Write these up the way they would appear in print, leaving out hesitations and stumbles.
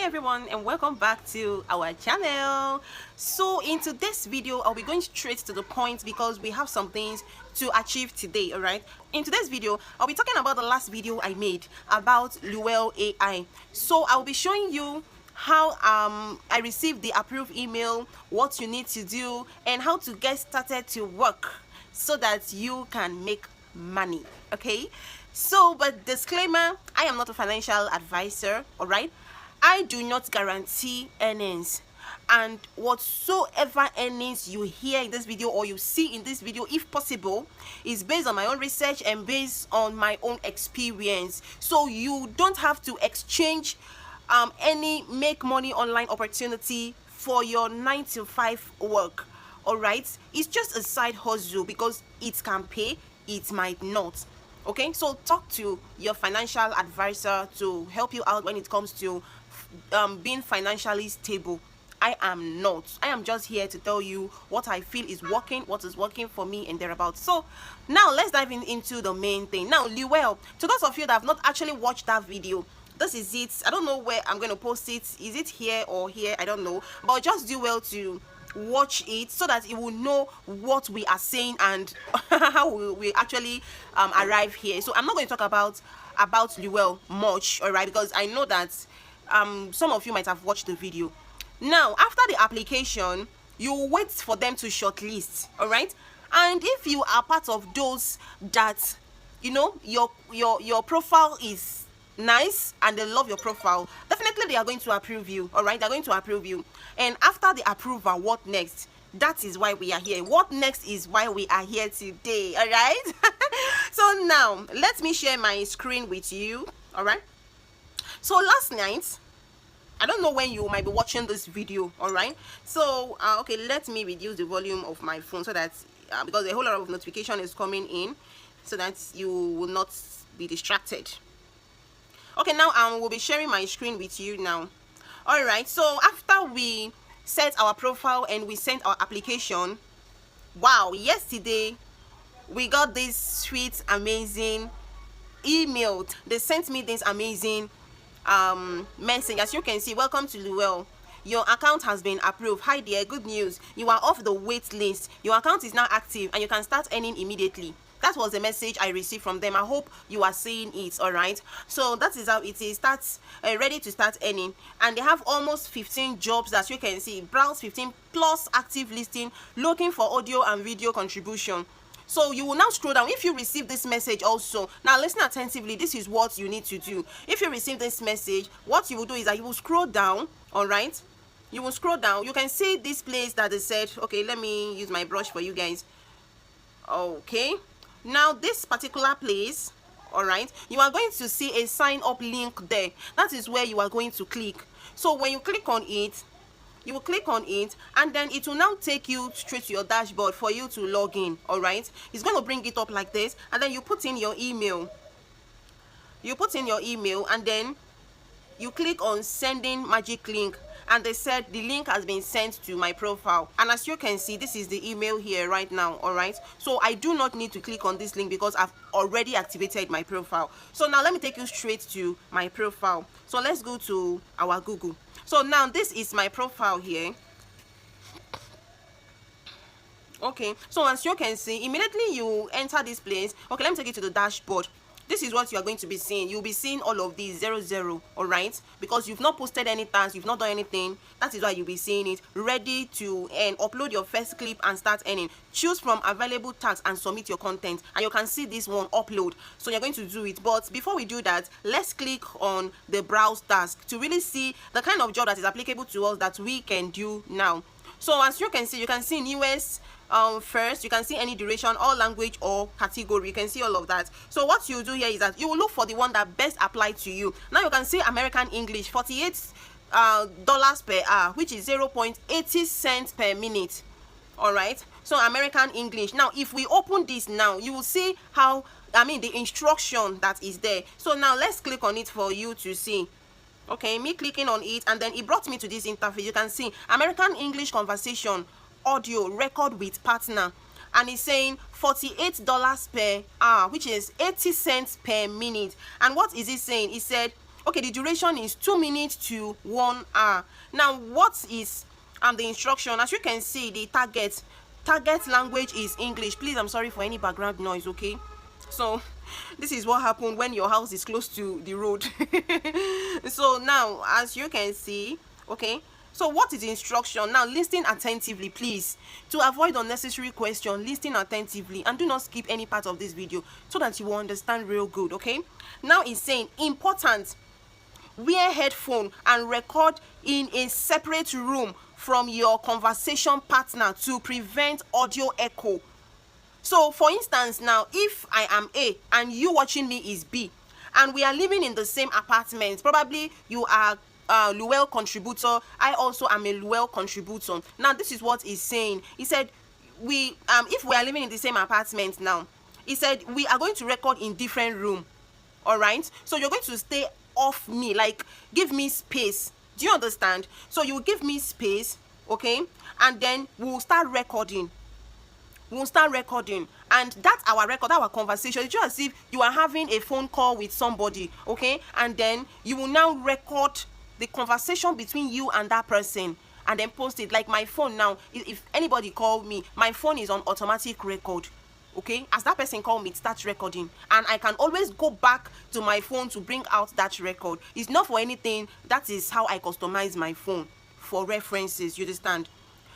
everyone, and welcome back to our channel. So in today's video, I'll be going straight to the point because we have some things to achieve today. All right, in today's video I'll be talking about the last video I made about Luwell AI. So I'll be showing you how I received the approved email, what you need to do, and how to get started to work so that you can make money. Okay, so but disclaimer, I am not a financial advisor. All right, I do not guarantee earnings, and whatsoever earnings you hear in this video or you see in this video, if possible, is based on my own research and based on my own experience. So you don't have to exchange any make money online opportunity for your 9 to 5 work. All right, it's just a side hustle because it can pay, it might not. Okay, so talk to your financial advisor to help you out when it comes to being financially stable. I am not. I am just here to tell you what I feel is working, what is working for me, and thereabouts. So now let's dive into the main thing. Now, Luwell, to those of you that have not actually watched that video, this is it. I don't know where I'm going to post it. Is it here or here? I don't know, but just do well to watch it so that you will know what we are saying and how we actually arrive here. So I'm not going to talk about Luwell much, all right, because I know that some of you might have watched the video. Now, after the application, you wait for them to shortlist, all right? And if you are part of those that, you know, your profile is nice and they love your profile, definitely they are going to approve you. All right, they're going to approve you. And after the approval, what next? That is why we are here. What next is why we are here today. All right. So now let me share my screen with you. All right, so last night, I don't know when you might be watching this video. All right, so okay, let me reduce the volume of my phone so that because a whole lot of notification is coming in, so that you will not be distracted. Okay, now we'll be sharing my screen with you now. All right, so after we set our profile and we sent our application, wow, yesterday we got this sweet amazing email. They sent me this amazing message. As you can see, welcome to Luwell, your account has been approved. Hi dear, good news, you are off the wait list, your account is now active and you can start earning immediately. That was the message I received from them. I hope you are seeing it. All right, so that is how it is. Starts ready to start earning, and they have almost 15 jobs. As you can see, browse 15 plus active listing, looking for audio and video contribution. So you will now scroll down. If you receive this message also, now listen attentively, this is what you need to do. If you receive this message, what you will do is that you will scroll down. All right, you will scroll down. You can see this place that they said, okay, let me use my brush for you guys. Okay, now this particular place, all right, you are going to see a sign up link there. That is where you are going to click. So when you click on it, you will click on it, and then it will now take you straight to your dashboard for you to log in. All right, it's going to bring it up like this, and then you put in your email. You put in your email, and then you click on sending magic link, and they said the link has been sent to my profile. And as you can see, this is the email here right now. All right, so I do not need to click on this link because I've already activated my profile. So now let me take you straight to my profile. So let's go to our Google. So now this is my profile here. Okay, so as you can see, immediately you enter this place. Okay, let me take you to the dashboard. This is what you are going to be seeing. You'll be seeing all of these 00, all right, because you've not posted any tasks, you've not done anything. That is why you'll be seeing it. Ready to earn. Upload your first clip and start earning. Choose from available tasks and submit your content, and you can see this one, upload. So you're going to do it. But before we do that, let's click on the browse task to really see the kind of job that is applicable to us that we can do now. So as you can see newest first, you can see any duration, all language or category. You can see all of that. So what you do here is that you will look for the one that best applies to you. Now you can see American English, $48 per hour, which is 0.80 cents per minute. All right, so American English. Now if we open this now, you will see how, the instruction that is there. So now let's click on it for you to see. Okay, me clicking on it, and then it brought me to this interface. You can see American English conversation audio record with partner, and it's saying $48 per hour, which is 80 cents per minute. And what is it saying? It said Okay, the duration is 2 minutes to 1 hour. Now, what is the instruction? As you can see, the target language is English. Please, I'm sorry for any background noise, okay? So this is what happened when your house is close to the road. So now, as you can see, okay, so what is the instruction? Now listen attentively, please. To avoid unnecessary question, listen attentively and do not skip any part of this video so that you will understand real good, okay? Now it's saying important, wear headphone and record in a separate room from your conversation partner to prevent audio echo. So for instance, now if I am A and you watching me is B and we are living in the same apartment, probably you are Luwell contributor, I also am a Luwell contributor. Now this is what he's saying. He said we if we are living in the same apartment now, he said we are going to record in different room. All right, so you're going to stay off me, like give me space. Do you understand? So you give me space, okay, and then we'll start recording. And that's our record, our conversation. It's just as if you are having a phone call with somebody, okay, and then you will now record the conversation between you and that person and then post it. Like my phone now, if anybody call me, my phone is on automatic record, okay? As that person call me, it starts recording and I can always go back to my phone to bring out that record. It's not for anything. That is how I customize my phone, for references, you understand?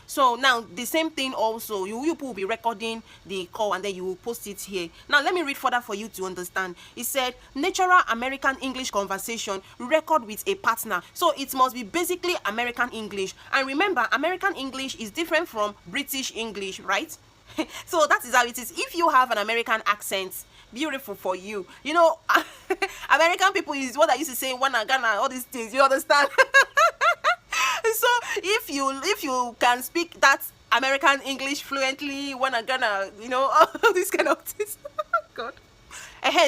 So now the same thing also, you will be recording the call and then you will post it here. Now let me read further for you to understand. It said natural American English conversation, record with a partner. So it must be basically American English. And remember, American English is different from British English, right? So that is how it is. If you have an American accent, beautiful for you. You know, American people is what I used to say, wanna Ghana, all these things, you understand? So if you can speak that American English fluently, wanna Ghana, you know, all these kind of things. God.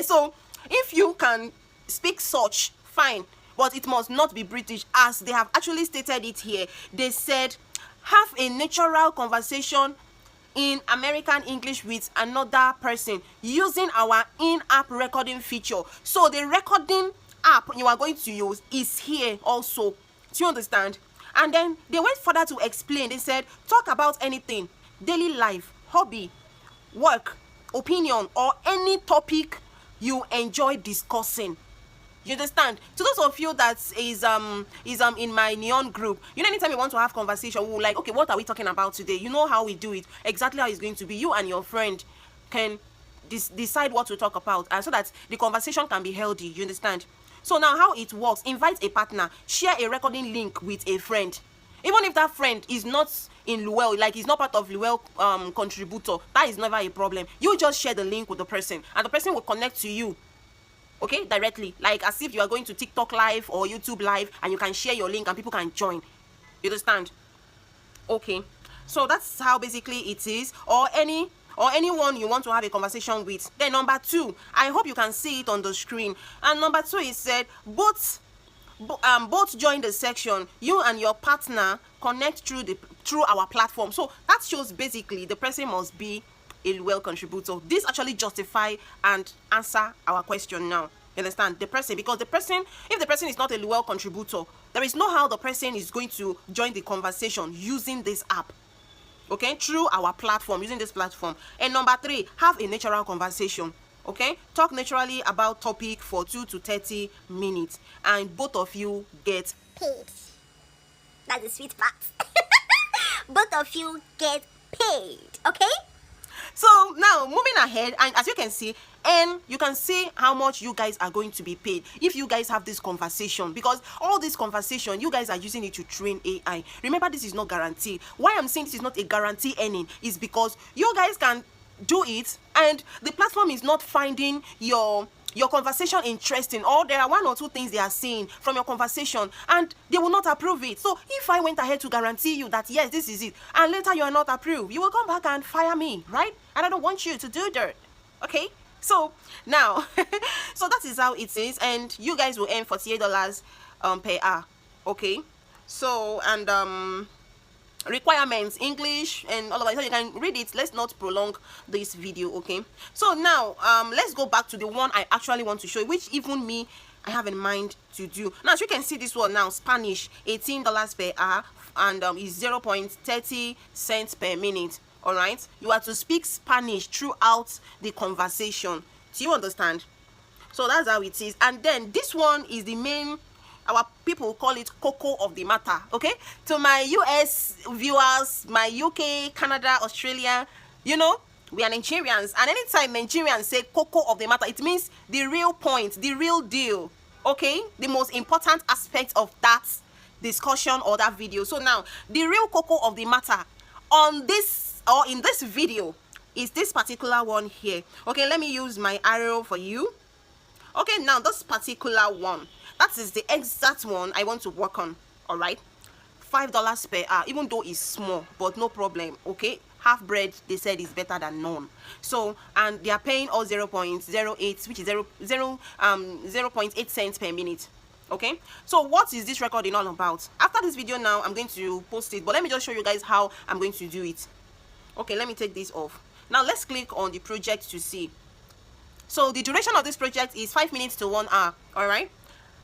So if you can speak such, fine, but it must not be British, as they have actually stated it here. They said have a natural conversation in American English with another person using our in-app recording feature. So the recording app you are going to use is here also. Do you understand? And then they went further to explain. They said talk about anything, daily life, hobby, work, opinion, or any topic you enjoy discussing. You understand? To those of you that is in my neon group, you know, anytime you want to have conversation, we're like, okay, what are we talking about today? You know how we do it, exactly how it's going to be. You and your friend can decide what to talk about, and so that the conversation can be healthy. You understand? So now how it works: invite a partner, share a recording link with a friend. Even if that friend is not in Luwell, like he's not part of Luwell contributor, that is never a problem. You just share the link with the person and the person will connect to you, okay, directly, like as if you are going to TikTok live or YouTube live, and you can share your link and people can join. You understand? Okay, so that's how basically it is. Or anyone you want to have a conversation with. Then number 2, I hope you can see it on the screen. And number 2 is said both join the section. You and your partner connect through our platform. So that shows basically the person must be a Luwell contributor. This actually justify and answer our question now. You understand? The person, because the person, if the person is not a Luwell contributor, there is no how the person is going to join the conversation using this app, okay, through our platform, using this platform. And number 3, have a natural conversation, okay, talk naturally about topic for 2 to 30 minutes and both of you get paid. That's the sweet part. Both of you get paid, okay? So now moving ahead, and as you can see, and you can see how much you guys are going to be paid if you guys have this conversation, because all this conversation you guys are using it to train AI. Remember, this is not guaranteed. Why I'm saying this is not a guarantee earning is because you guys can do it and the platform is not finding your conversation interesting, or there are 1 or 2 things they are seeing from your conversation and they will not approve it. So if I went ahead to guarantee you that yes, this is it, and later you are not approved, you will come back and fire me, right? And I don't want you to do that, okay? So now so that is how it is, and you guys will earn $48 per hour, okay? So, and requirements, English and all of that, so you can read it. Let's not prolong this video, okay? So now let's go back to the one I actually want to show you, which even me I have in mind to do. Now, as you can see this one now, Spanish, $18 per hour, and is 0.30 cents per minute. All right, you are to speak Spanish throughout the conversation. Do you understand? So that's how it is. And then this one is the main, our people call it cocoa of the matter. Okay, to my US viewers, my UK, Canada, Australia, you know, we are Nigerians, and anytime Nigerians say cocoa of the matter, it means the real point, the real deal. Okay, the most important aspect of that discussion or that video. So now the real cocoa of the matter on this, or in this video, is this particular one here. Okay, let me use my arrow for you. Okay, now this particular one, that is the exact one I want to work on. All right, $5 per hour, even though it's small, but no problem. Okay, half bread, they said, is better than none. So, and they are paying all 0.08, which is 0.8 cents per minute. Okay, so what is this recording all about? After this video now, I'm going to post it, but let me just show you guys how I'm going to do it. Okay, let me take this off. Now let's click on the project to see. So the duration of this project is 5 minutes to 1 hour. All right,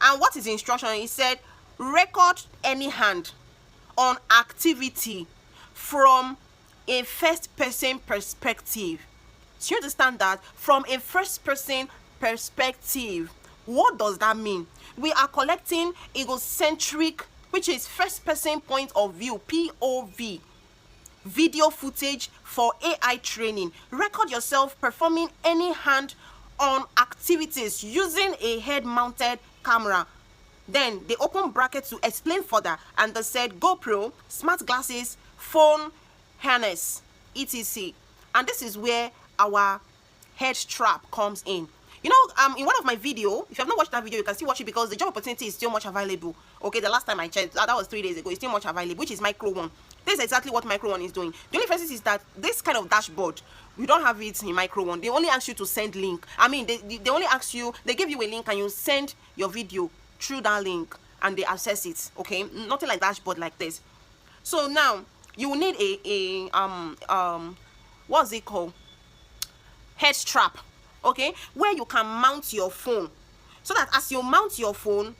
and what is the instruction? It said record any hand on activity from a first person perspective. Do you understand that? From a first person perspective. What does that mean? We are collecting egocentric, which is first person point of view, POV, video footage for AI training. Record yourself performing any hand on activities using a head mounted camera. Then they open bracket to explain further, and they said GoPro, smart glasses, phone, harness, etc. And this is where our head strap comes in. You know, in one of my video, if you have not watched that video, you can still watch it because the job opportunity is still much available. Okay, the last time I checked, that was 3 days ago, it's still much available, which is micro one. This is exactly what micro one is doing. The only difference is that this kind of dashboard, we don't have it in micro one. They only ask you to send link. I mean, they only ask you, they give you a link and you send your video through that link and they access it. Okay, nothing like dashboard like this. So now you will need a what's it called, head strap. Okay, where you can mount your phone, so that as you mount your phone,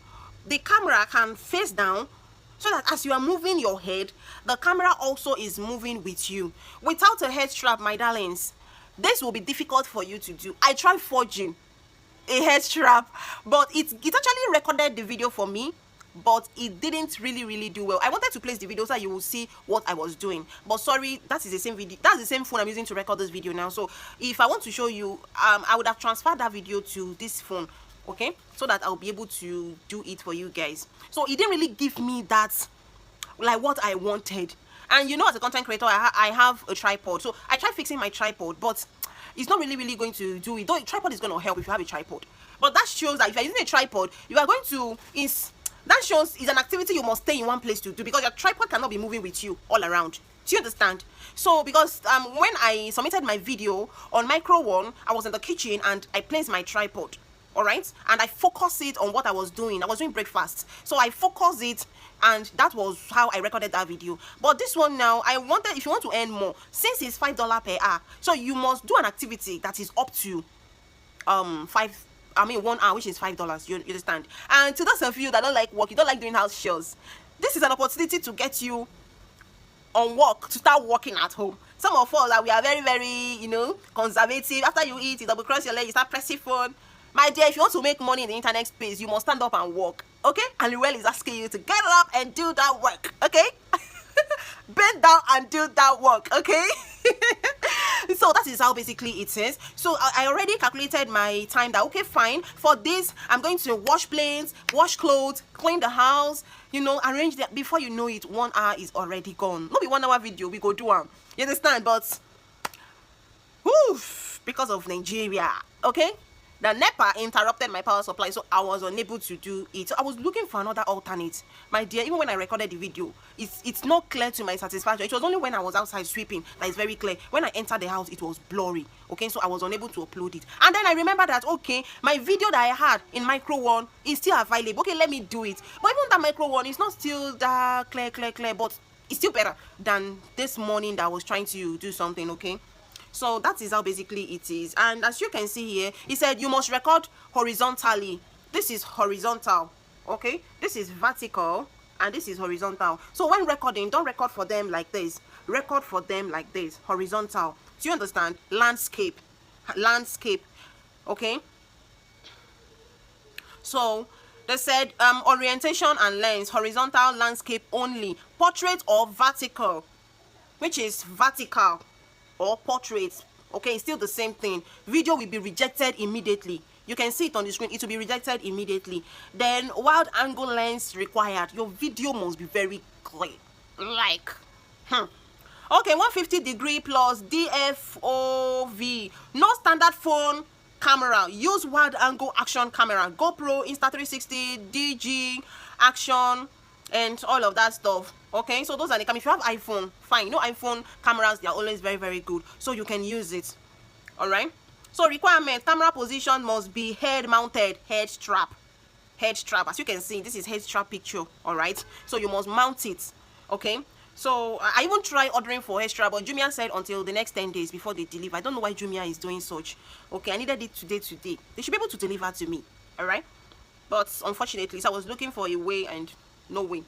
the camera can face down, so that as you are moving your head, the camera also is moving with you. Without a head strap, my darlings, this will be difficult for you to do. I tried forging a head strap, but it actually recorded the video for me, but it didn't really do well. I wanted to place the video so that you will see what I was doing, but sorry, that is the same video, that's the same phone I'm using to record this video now. So if I want to show you, I would have transferred that video to this phone, okay, so that I'll be able to do it for you guys. So it didn't really give me that, like, what I wanted. And you know, as a content creator, I have a tripod, so I tried fixing my tripod, but it's not really going to do it. Though a tripod is going to help if you have a tripod, but that shows that if you're using a tripod, you are going to that shows is an activity you must stay in one place to do, because your tripod cannot be moving with you all around. Do you understand? So because when I submitted my video on micro one, I was in the kitchen and I placed my tripod, all right, and I focused it on what I was doing. I was doing breakfast, so I focused it, and that was how I recorded that video. But this one now, I wanted, if you want to earn more, since it's $5 per hour, so you must do an activity that is up to 1 hour, which is $5. You understand? And to those of you that don't like work, you don't like doing house chores, this is an opportunity to get you on work, to start working at home. Some of us that we are very, you know, conservative. After you eat, you double cross your leg, you start pressing phone. My dear, if you want to make money in the internet space, you must stand up and work. Okay? And Luwell is asking you to get up and do that work. Okay? Bend down and do that work. Okay? So that is how basically it is. So I already calculated my time that, okay, fine, for this I'm going to wash plates, wash clothes, clean the house, you know, arrange that. Before you know it, 1 hour is already gone. Not be 1 hour video, we go do one. You understand? But because of Nigeria, okay, the NEPA interrupted my power supply, so I was unable to do it. So I was looking for another alternate. My dear, even when I recorded the video, it's not clear to my satisfaction. It was only when I was outside sweeping that it's very clear. When I entered the house, it was blurry. Okay, so I was unable to upload it. And then I remember that, okay, my video that I had in micro one is still available. Okay, let me do it. But even that micro one is not still that clear, but it's still better than this morning that I was trying to do something, okay? So that is how basically it is. And as you can see here, it said you must record horizontally this is horizontal, okay? This is vertical, and this is horizontal. So when recording, don't record for them like this. Record for them like this, horizontal. Do you understand? Landscape, landscape, okay? So they said orientation and lens, horizontal, landscape only, portrait or vertical, which is vertical or portrait. Okay, it's still the same thing. Video will be rejected immediately. You can see it on the screen. It will be rejected immediately. Then wide angle lens required. Your video must be very clear. Like, okay, 150-degree plus DFOV. No standard phone camera. Use wide angle action camera. GoPro, Insta360, DG, action, and all of that stuff. Okay, so those are the cameras. If you have iPhone, fine. You know, iPhone cameras, they are always very, very good. So you can use it. All right. So requirement, camera position must be head mounted, head strap. Head strap. As you can see, this is head strap picture. All right. So you must mount it. Okay. So I even tried ordering for head strap, but Jumia said until the next 10 days before they deliver. I don't know why Jumia is doing such. Okay, I needed it today. They should be able to deliver to me. All right. But unfortunately, so I was looking for a way and no way.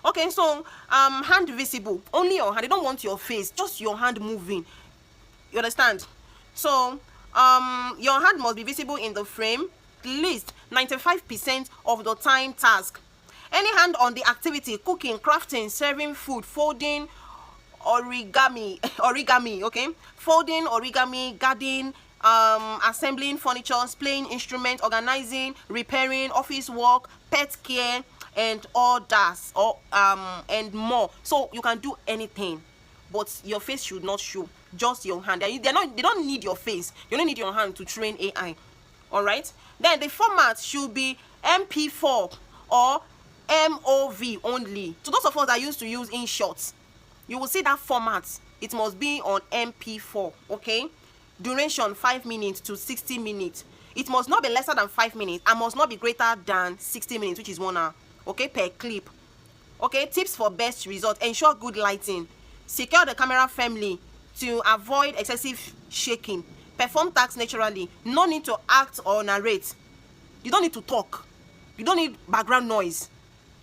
Okay, so hand visible, only your hand. They don't want your face, just your hand moving. You understand? So your hand must be visible in the frame at least 95% of the time task. Any hand on the activity, cooking, crafting, serving food, folding, origami, okay, folding, origami, gardening, assembling furniture, playing instruments, organizing, repairing, office work, pet care, and others, or and more. So you can do anything, but your face should not show, just your hand. They don't need your face. You don't need your hand to train AI. All right. Then the format should be MP4 or MOV only. So those of us that used to use InShots, you will see that format. It must be on MP4. Okay. Duration 5 minutes to 60 minutes. It must not be lesser than 5 minutes and must not be greater than 60 minutes, which is 1 hour. Okay, per clip. Okay, tips for best result: ensure good lighting, secure the camera firmly to avoid excessive shaking, perform tasks naturally, no need to act or narrate, you don't need to talk, you don't need background noise.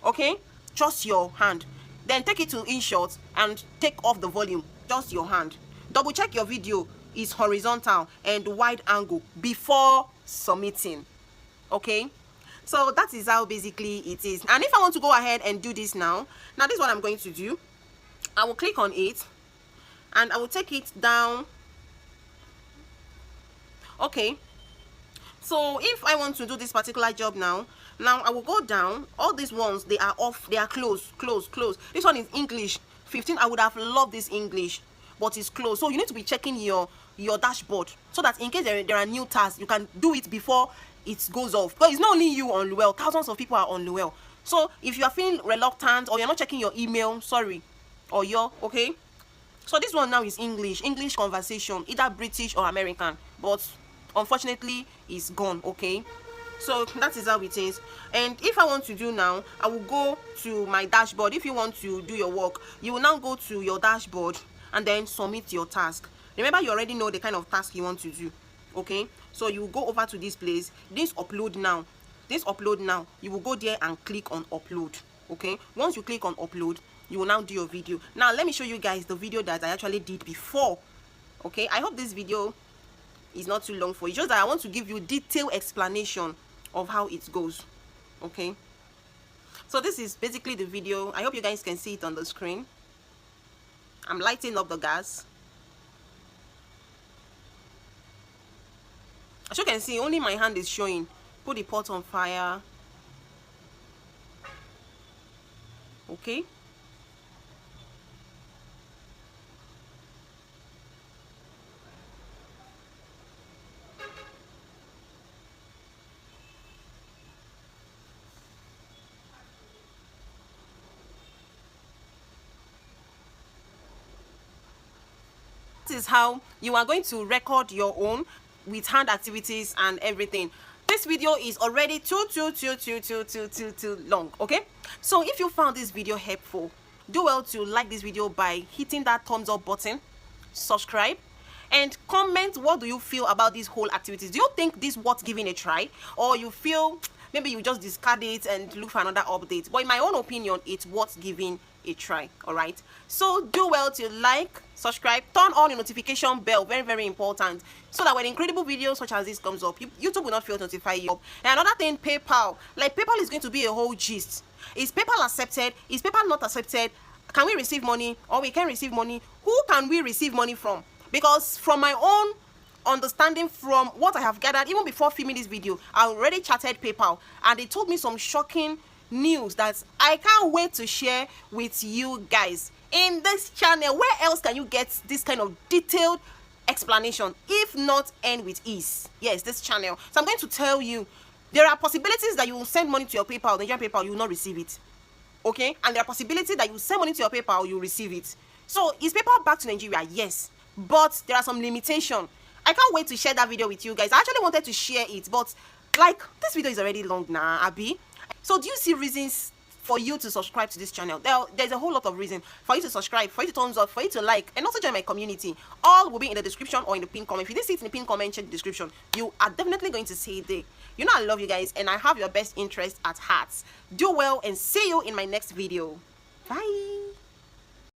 Okay, just your hand. Then take it to InShot and take off the volume, just your hand. Double check your video is horizontal and wide angle before submitting. Okay, so that is how basically it is. And if I want to go ahead and do this now this is what I'm going to do. I will click on it and I will take it down. Okay, so if I want to do this particular job now I will go down. All these ones, they are off, they are closed. This one is English 15. I would have loved this English, but it's closed. So you need to be checking your dashboard, so that in case there are new tasks, you can do it before it goes off. But it's not only you on Luwell, thousands of people are on Luwell. So if you are feeling reluctant or you're not checking your email, sorry, or okay. So this one now is English conversation, either British or American, but unfortunately it's gone. Okay, so that is how it is. And if I want to do now, I will go to my dashboard. If you want to do your work, you will now go to your dashboard and then submit your task. Remember, you already know the kind of task you want to do. Okay, so you go over to this place, this upload now, you will go there and click on upload. Okay, once you click on upload, you will now do your video. Now let me show you guys the video that I actually did before. Okay, I hope this video is not too long for you, just that I want to give you detailed explanation of how it goes. Okay, so this is basically the video. I hope you guys can see it on the screen. I'm lighting up the gas. As you can see, only my hand is showing. Put the pot on fire. Okay, this is how you are going to record your own with hand activities and everything. This video is already too long. Okay, so if you found this video helpful, do well to like this video by hitting that thumbs up button, subscribe, and comment what do you feel about these whole activities. Do you think this worth giving a try, or you feel maybe you just discard it and look for another update. But in my own opinion, it's worth giving a try. All right, so do well to like, subscribe, turn on your notification bell, very very important, so that when incredible videos such as this comes up, YouTube will not fail to notify you. And another thing, PayPal, like PayPal is going to be a whole gist. Is PayPal accepted? Is PayPal not accepted? Can we receive money or we can receive money? Who can we receive money from? Because from my own understanding, from what I have gathered, even before filming this video, I already chatted PayPal and they told me some shocking news that I can't wait to share with you guys in this channel. Where else can you get this kind of detailed explanation if not end with ease? Yes, this channel. So I'm going to tell you, there are possibilities that you will send money to your PayPal, Nigerian PayPal, you will not receive it. Okay, and there are possibilities that you send money to your PayPal, you receive it. So is PayPal back to Nigeria? Yes, but there are some limitations. I can't wait to share that video with you guys. I actually wanted to share it, but like this video is already long now, Abby. So do you see reasons for you to subscribe to this channel? There's a whole lot of reasons for you to subscribe, for you to thumbs up, for you to like, and also join my community. All will be in the description or in the pinned comment. If you didn't see it in the pinned comment, check the description. You are definitely going to see it there. You know I love you guys and I have your best interest at heart. Do well and see you in my next video. Bye.